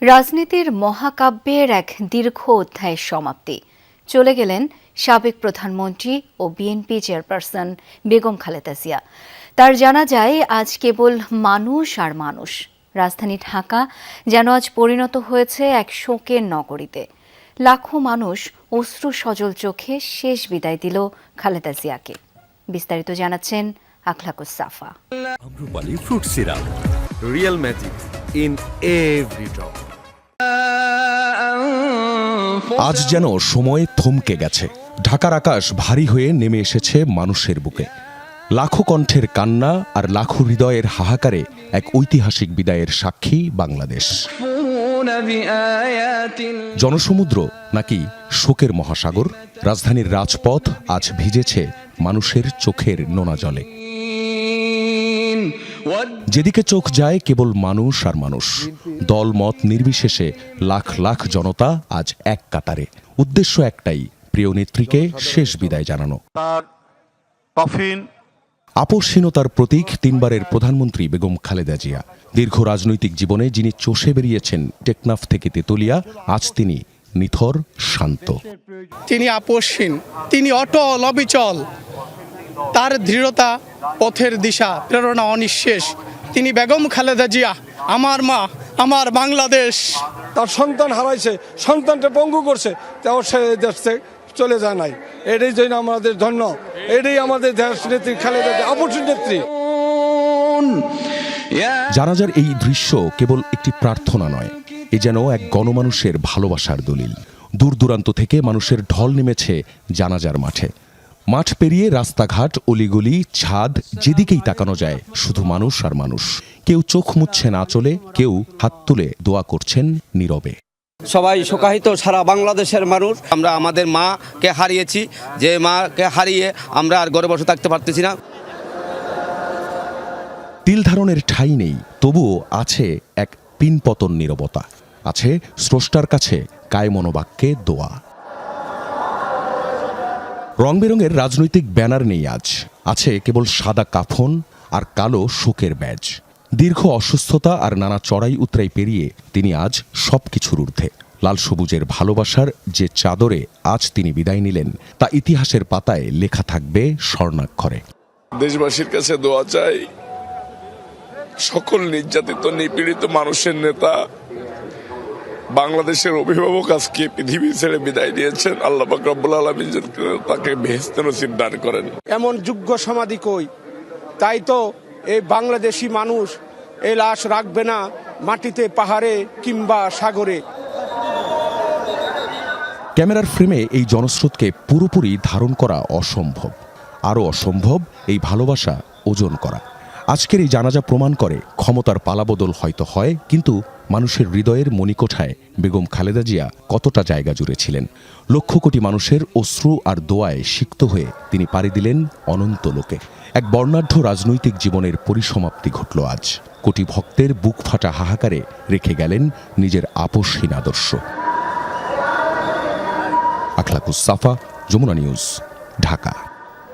রাজনীতির মহাকাব্যের এক দীর্ঘ অধ্যায়ের সমাপ্তি। চলে গেলেন সাবেক প্রধানমন্ত্রী ও বিএনপি চেয়ারপারসন বেগম খালেদা জিয়া। তার জানাজায় আজ কেবল মানুষ আর মানুষ। রাজধানী ঢাকা যেন আজ পরিণত হয়েছে এক শোকের নগরীতে। লাখো মানুষ অশ্রু সজল চোখে শেষ বিদায় দিল খালেদা জিয়াকে। বিস্তারিত জানাচ্ছেন Akhlakus Safa. Amrapali fruit syrup, real magic in every drop. আজ যেন সময় থমকে গেছে। ঢাকার আকাশ ভারী হয়ে নেমে এসেছে মানুষের বুকে। লাখো কণ্ঠের কান্না আর লাখো হৃদয়ের হাহাকারে এক ঐতিহাসিক বিদায়ের সাক্ষী বাংলাদেশ। জনসমুদ্র নাকি শোকের মহাসাগর? রাজধানীর রাজপথ আজ ভিজেছে মানুষের চোখের নোনা জলে। যেদিকে চোখ যায় কেবল মানুষ আর মানুষ। দল মত নির্বিশেষে লাখ লাখ জনতা আজ এক কাতারে। উদ্দেশ্য একটাই, প্রিয় নেত্রীকে শেষ বিদায় জানানো। আপোষহীনতার প্রতীক তিনবারের প্রধানমন্ত্রী বেগম খালেদা জিয়া। দীর্ঘ রাজনৈতিক জীবনে যিনি চষে বেরিয়েছেন টেকনাফ থেকে তেতুলিয়া, আজ তিনি নিথর, শান্ত। তিনি আপোষহীন, তিনি অটল অবিচল। তার দৃঢ়তা, পথের দিশা, প্রেরণা অনিঃশেষ। তিনি বেগম খালেদা জিয়া, আমার মা, আমার বাংলাদেশ। তার সন্তান হারাইছে, সন্তানটা পঙ্গু করছে, তাও সে দেশ থেকে চলে যায় নাই। এটাই জন্য আমাদের ধন্য, এটাই আমাদের দেশ নেত্রী খালেদা জিয়া, আপোষহীন নেত্রী। জানাজার এই দৃশ্য কেবল একটি প্রার্থনা নয়, এ যেন এক গণমানুষের ভালোবাসার দলিল। দূর দূরান্ত থেকে মানুষের ঢল নেমেছে জানাজার মাঠে। মাঠ পেরিয়ে রাস্তাঘাট, অলিগলি, ছাদ, যেদিকেই তাকানো যায় শুধু মানুষ আর মানুষ। কেউ চোখ মুছছেন আঁচলে, কেউ হাত তুলে দোয়া করছেন নীরবে। সবাই শোকাহিত, সারা বাংলাদেশের মানুষ। আমরা আমাদের মাকে হারিয়েছি, যে মাকে হারিয়ে আমরা আর ঘরে বসে থাকতে পারতেছি না। তিল ধারণের ঠাঁই নেই, তবুও আছে এক পিনপতন নীরবতা। আছে স্রষ্টার কাছে কায়মনোবাক্যে দোয়া। রং বেরঙের রাজনৈতিক ব্যানার নেই আজ, আছে কেবল সাদা কাফন আর কালো শোকের ব্যাজ। দীর্ঘ অসুস্থতা আর নানা চড়াই উতরাই পেরিয়ে তিনি আজ সবকিছুর ঊর্ধ্বে। লাল সবুজের ভালোবাসার যে চাদরে আজ তিনি বিদায় নিলেন, তা ইতিহাসের পাতায় লেখা থাকবে স্বর্ণাক্ষরে। দেশবাসীর কাছে দোয়া চাই, সকল নির্যাতিত নিপীড়িত মানুষের নেতা, বাংলাদেশের অভিভাবক আজকে পৃথিবী ছেড়ে বিদায় নিয়েছেন। আল্লাহ পাক রব্বুল আলামিন তাকে বেহেশতে নসিব দান করেন। এমন যোগ্য সমাধি কই? তাই তো এই বাংলাদেশি মানুষ এই লাশ রাখবে না মাটিতে, পাহাড়ে কিংবা সাগরে। ক্যামেরার ফ্রেমে এই জনস্রোতকে পুরোপুরি ধারণ করা অসম্ভব। আরও অসম্ভব এই ভালোবাসা ওজন করা। আজকের এই জানাজা প্রমাণ করে ক্ষমতার পালাবদল হয়তো হয়, কিন্তু মানুষের হৃদয়ের মণিকোঠায় বেগম খালেদা জিয়া কতটা জায়গা জুড়ে ছিলেন। লক্ষ কোটি মানুষের অশ্রু আর দোয়ায় সিক্ত হয়ে তিনি পাড়ি দিলেন অনন্ত লোকে। এক বর্ণাঢ্য রাজনৈতিক জীবনের পরিসমাপ্তি ঘটল আজ। কোটি ভক্তের বুক ফাটা হাহাকারে রেখে গেলেন নিজের আপোষহীন আদর্শ। আখলাকুস সাফা, যমুনা নিউজ, ঢাকা।